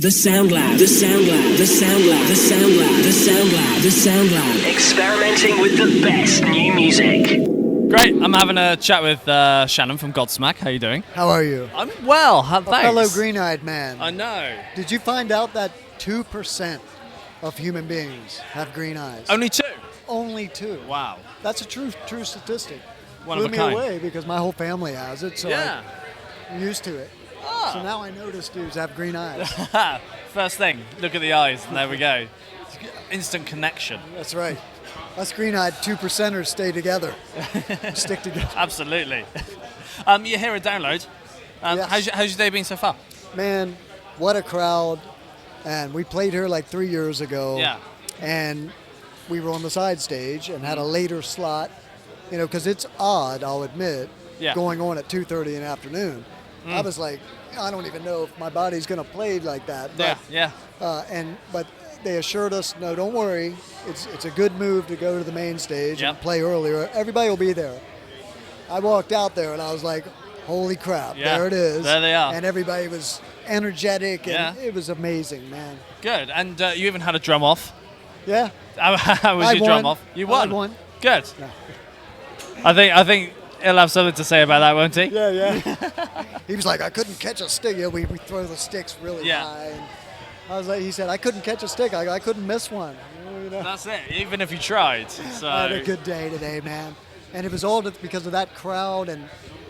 The Sound Lab, the Sound Lab, the Sound Lab, the Sound Lab, the Sound Lab, the Sound Lab. Experimenting with the best new music. Great, I'm having a chat with Shannon from Godsmack. How are you doing? How are you? I'm well, thanks. A fellow green-eyed man. I know. Did you find out that 2% of human beings have green eyes? Only 2? Only 2. Wow. That's a true statistic. One Blew of a me kind. away because my whole family has it, so Yeah. I'm used to it. Oh. So now I notice dudes have green eyes. First thing, look at the eyes, and there we go. Instant connection. That's right. Us green-eyed 2%ers stay together. Stick together. Absolutely. You're here at Download. Yes. How's your day been so far? Man, what a crowd. And we played here like 3 years ago. Yeah. And we were on the side stage and had a later slot, you know, because it's odd, I'll admit, going on at 2:30 in the afternoon. I was like, I don't even know if my body's going to play like that. But, but they assured us, no, don't worry. It's a good move to go to the main stage and play earlier. Everybody will be there. I walked out there and I was like, holy crap, there it is. There they are. And everybody was energetic and it was amazing, man. Good. And you even had a drum off. Yeah. How was your drum off? You won. I won. Good. Yeah. I think he'll have something to say about that, won't he? Yeah. He was like, I couldn't catch a stick. You know, we throw the sticks really high. And I was like, he said, I couldn't catch a stick. I couldn't miss one. You know? That's it. Even if you tried. So. I had a good day today, man. And it was all because of that crowd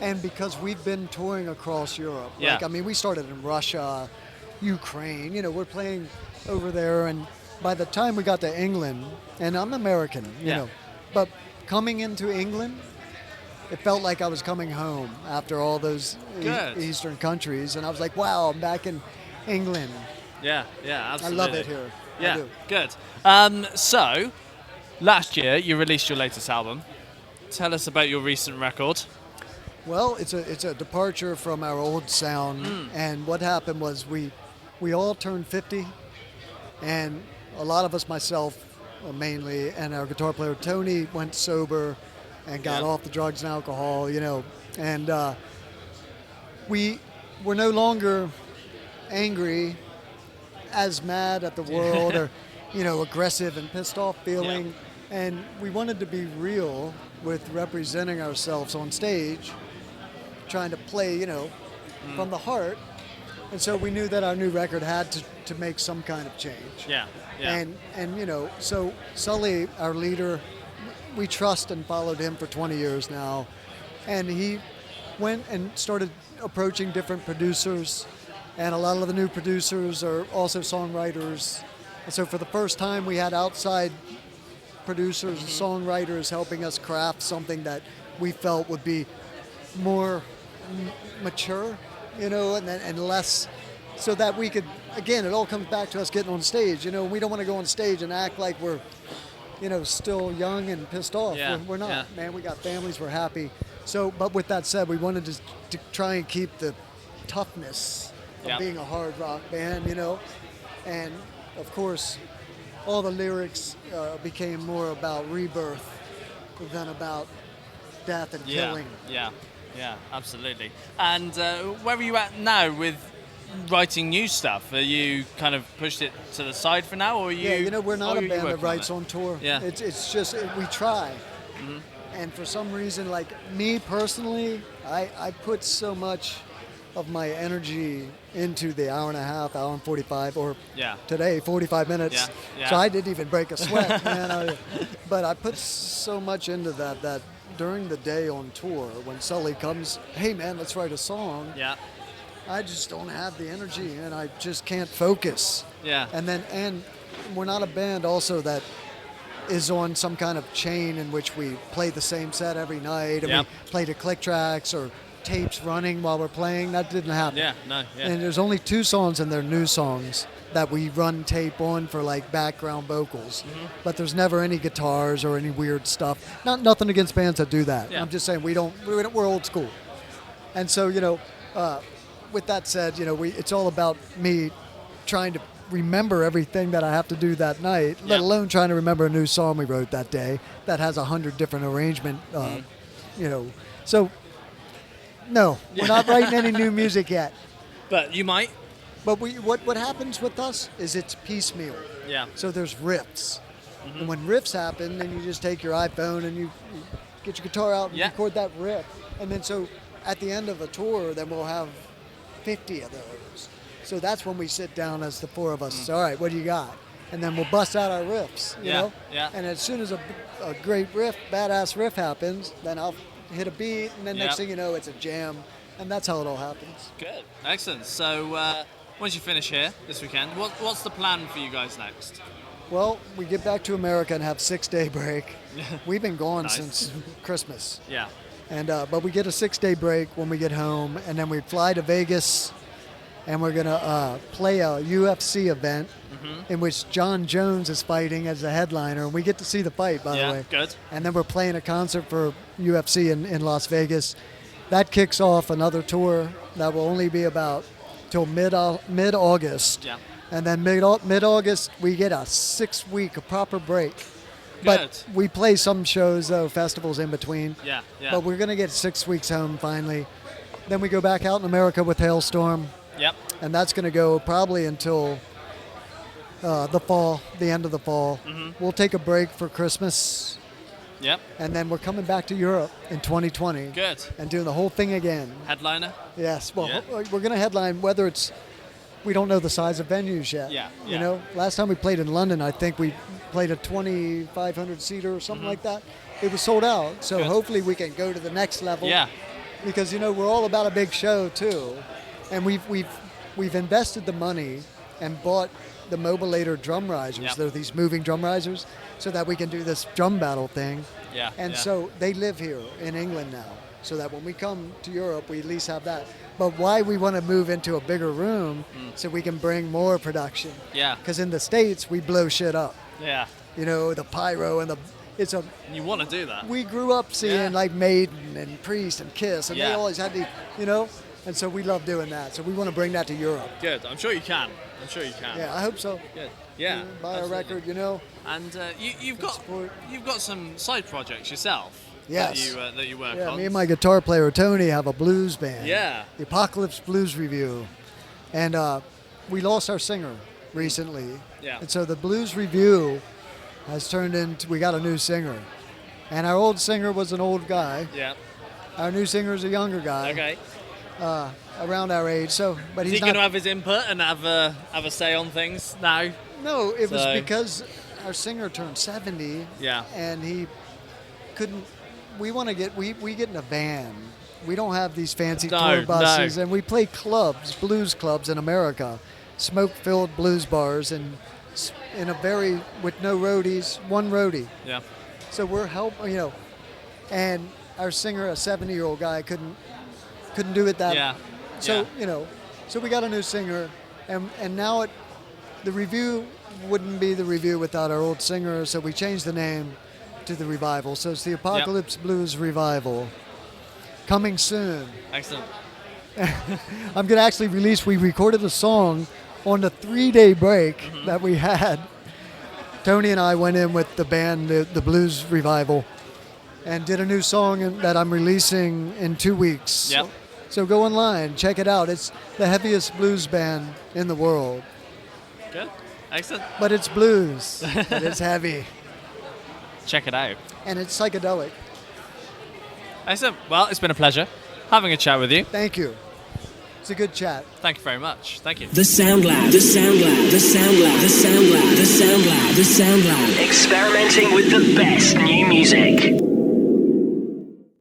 and because we've been touring across Europe. Yeah. Like, I mean, we started in Russia, Ukraine. You know, we're playing over there. And by the time we got to England, and I'm American, you know, but coming into England, it felt like I was coming home after all those Eastern countries. And I was like, wow, I'm back in England. Yeah, absolutely. I love it here. Yeah, I do. Good. So, last year you released your latest album. Tell us about your recent record. Well, it's a departure from our old sound. And what happened was we all turned 50, and a lot of us, myself mainly, and our guitar player Tony went sober and got off the drugs and alcohol, you know. And we were no longer angry, as mad at the world or, you know, aggressive and pissed off feeling. And we wanted to be real with representing ourselves on stage, trying to play, you know, from the heart. And so we knew that our new record had to make some kind of change. Yeah. And you know, so Sully, our leader, we trust and followed him for 20 years now. And he went and started approaching different producers. And a lot of the new producers are also songwriters. And so for the first time, we had outside producers and songwriters helping us craft something that we felt would be more mature, you know, and less, so that we could, again, it all comes back to us getting on stage. You know, we don't want to go on stage and act like we're, you know, still young and pissed off. We're not, man. We got families, we're happy. So, but with that said, we wanted to try and keep the toughness of being a hard rock band, you know. And of course, all the lyrics became more about rebirth than about death and killing. Yeah, absolutely. And where are you at now with writing new stuff? Are you kind of pushed it to the side for now, or are you? Yeah, you know, we're not a band that writes on tour. Yeah. It's just, we try. And for some reason, like me personally, I put so much of my energy into the hour and a half, hour and 45, or today, 45 minutes. Yeah. So I didn't even break a sweat, man. But I put so much into that during the day on tour, when Sully comes, hey man, let's write a song. Yeah. I just don't have the energy, and I just can't focus. Yeah. And we're not a band also that is on some kind of chain in which we play the same set every night, and we play the click tracks or tapes running while we're playing. That didn't happen. And there's only 2 songs, and they're new songs that we run tape on for like background vocals. But there's never any guitars or any weird stuff. Nothing against bands that do that. I'm just saying we're old school. And so, you know, with that said, you know, it's all about me trying to remember everything that I have to do that night, let alone trying to remember a new song we wrote that day that has 100 different arrangement, you know. So, no, we're not writing any new music yet. But you might? But what happens with us is it's piecemeal. Yeah. So there's riffs. And when riffs happen, then you just take your iPhone and you get your guitar out and Yeah. record that riff. And then so at the end of a tour, then we'll have 50 of those. So that's when we sit down as the four of us. Say, all right, what do you got? And then we'll bust out our riffs, you Yeah, know? yeah. And as soon as a great riff, badass riff happens, then I'll hit a beat, and then Yeah. next thing you know, it's a jam. And that's how it all happens. Good. Excellent. So once you finish here this weekend, what's the plan for you guys next? Well, we get back to America and have 6-day break. We've been gone Nice. since Christmas. Yeah. And but we get a 6-day break when we get home, and then we fly to Vegas, and we're gonna play a UFC event in which John Jones is fighting as the headliner, and we get to see the fight, by the way. Good. And then we're playing a concert for UFC in Las Vegas. That kicks off another tour that will only be about till mid-August. Yeah. And then mid-August we get a 6-week proper break. But Good. we play some shows, though, festivals in between. Yeah. Yeah. But we're going to get 6 weeks home finally. Then we go back out in America with Hailstorm, Yep. and that's going to go probably until the fall, the end of the fall. We'll take a break for Christmas, Yep. and then we're coming back to Europe in 2020 Good. and doing the whole thing again. Headliner. Yes, well, Yeah. we're going to headline whether it's, we don't know the size of venues yet. Yeah, You yeah. know, last time we played in London, I think we played a 2,500 seater or something like that. It was sold out, so Good. hopefully we can go to the next level. Yeah. Because you know we're all about a big show too, and we've invested the money and bought the Mobilator drum risers. Yep. They're these moving drum risers, so that we can do this drum battle thing. Yeah. And yeah. so they live here in England now, so that when we come to Europe, we at least have that. But why we want to move into a bigger room so we can bring more production. Yeah. Because in the States, we blow shit up. Yeah. You know, the pyro and You want to do that. we grew up seeing Yeah. like Maiden and Priest and Kiss, and they Yeah. always had the, you know, and so we love doing that. So we want to bring that to Europe. Good. I'm sure you can. I'm sure you can. Yeah, I hope so. Good. Yeah. Buy a absolutely. record, you know. And you've got support. some side projects yourself. Yes. That you work Yeah, on. me and my guitar player Tony have a blues band. Yeah. The Apocalypse Blues Review, and we lost our singer recently. Yeah. And so the Blues Review has turned into, we got a new singer, and our old singer was an old guy. Yeah. Our new singer is a younger guy. Okay. Around our age. So, but Is he's he going to not. have his input and have a say on things now? No, it was So- because our singer turned 70. Yeah. And he couldn't. We want to get. We get in a van. We don't have these fancy No, tour buses, no. and we play clubs, blues clubs in America, smoke-filled blues bars, and in a very with no roadies, one roadie. Yeah. So we're you know, and our singer, a 70-year-old guy, couldn't do it that. Yeah. So Yeah. you know, so we got a new singer, and now the review wouldn't be the review without our old singer, so we changed the name to the Revival. So it's the Apocalypse Blues Revival. Coming soon. Excellent. I'm gonna actually release. We recorded a song on the 3-day break that we had. Tony and I went in with the band, the Blues Revival, and did a new song that I'm releasing in 2 weeks. Yep. So go online, check it out. It's the heaviest blues band in the world. Good. Excellent. But it's blues, but it's heavy, Check it out. and it's psychedelic. Excellent. Well, it's been a pleasure having a chat with you. Thank you. It's a good chat. Thank you very much. Thank you. The Sound Lab, the Sound Lab, the Sound Lab, the Sound Lab, the Sound Lab, the Sound Lab. Experimenting with the best new music.